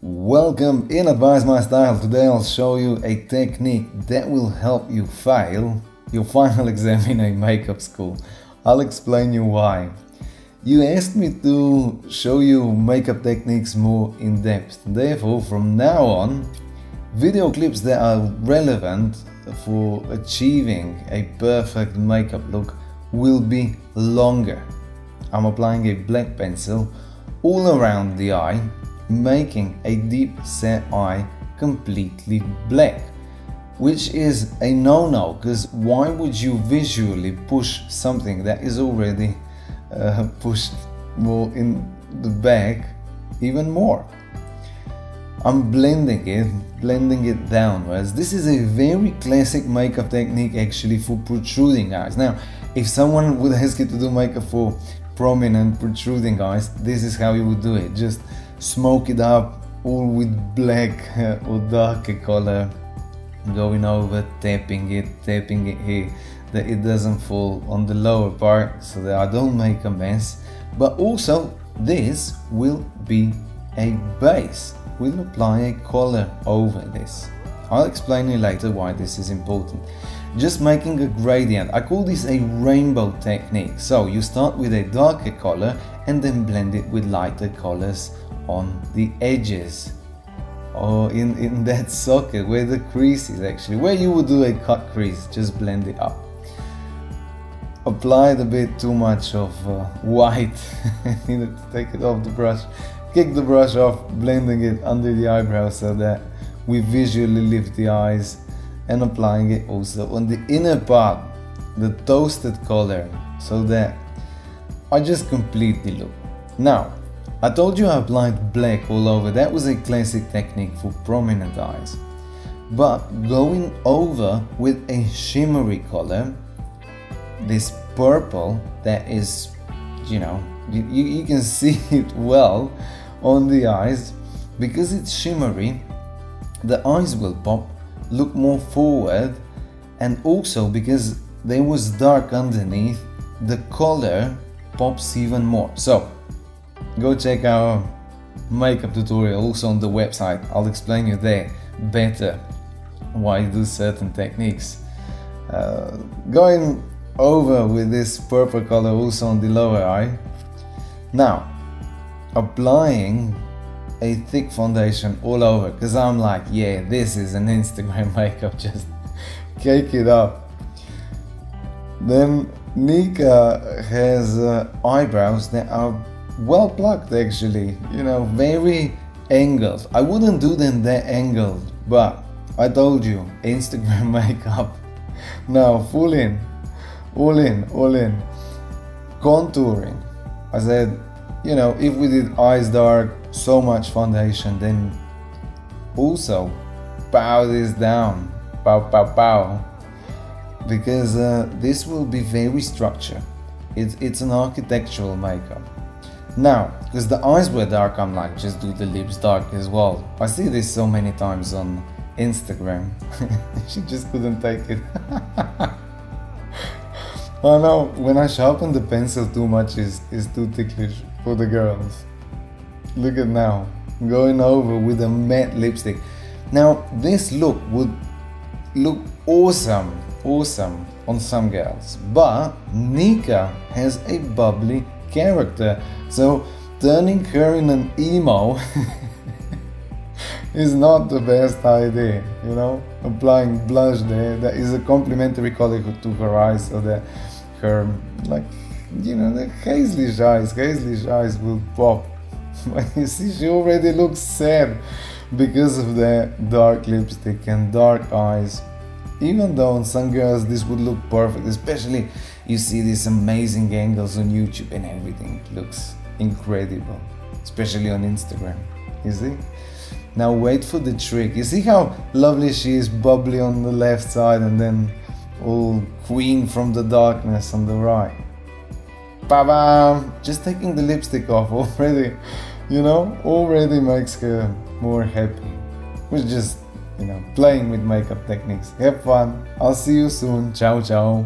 Welcome in AdviseMyStyle. Today I'll show you a technique that will help you fail your final exam in a makeup school. I'll explain you why. You asked me to show you makeup techniques more in depth. Therefore, from now on, video clips that are relevant for achieving a perfect makeup look will be longer. I'm applying a black pencil all around the eye, making a deep set eye completely black, which is a no-no, because why would you visually push something that is already pushed more in the back even more? I'm blending it downwards. This is a very classic makeup technique actually for protruding eyes. Now, if someone would ask you to do makeup for prominent protruding eyes, this is how you would do it. Just smoke it up all with black or darker color, going over, tapping it here, that it doesn't fall on the lower part so that I don't make a mess. But also this will be a base. We'll apply a color over this. I'll explain you later why this is important. Just making a gradient. I call this a rainbow technique. So you start with a darker color and then blend it with lighter colors on the edges, or in that socket where the crease is actually, where you would do a cut crease. Just blend it up. Applied a bit too much of white. Needed to take it off the brush. Kick the brush off, blending it under the eyebrow so that we visually lift the eyes, and applying it also on the inner part, the toasted color, so that I just completely look. Now, I told you I applied black all over. That was a classic technique for prominent eyes. But going over with a shimmery color, this purple that is, you can see it well on the eyes. Because it's shimmery, the eyes will pop, look more forward, and also because there was dark underneath, the color pops even more. So go check our makeup tutorial also on the website. I'll explain you there better why you do certain techniques. Going over with this purple color also on the lower eye. Now, applying a thick foundation all over, because I'm like, yeah, this is an Instagram makeup, just cake it up. Then Nika has eyebrows that are well plucked actually, very angled. I wouldn't do them that angled, but I told you, Instagram makeup. Now full in, all in. Contouring. I said, if we did eyes dark, so much foundation, then also pow this down, pow, because this will be very structured. It's an architectural makeup. Now, because the eyes were dark, I'm like, just do the lips dark as well. I see this so many times on Instagram. She just couldn't take it. I know, when I sharpen the pencil too much is too ticklish for the girls. Look at now, going over with a matte lipstick. Now, this look would look awesome on some girls, but Nika has a bubbly character, so turning her in an emo is not the best idea. Applying blush there, that is a complementary color to her eyes, so that her, the hazelish eyes will pop. You see, she already looks sad because of the dark lipstick and dark eyes. Even though on some girls this would look perfect, especially you see these amazing angles on YouTube and everything looks incredible, especially on Instagram, you see? Now wait for the trick. You see how lovely she is, bubbly on the left side and then all queen from the darkness on the right. Ba-bam! Just taking the lipstick off already, already makes her more happy. Which just, playing with makeup techniques. Have fun. I'll see you soon. Ciao, ciao.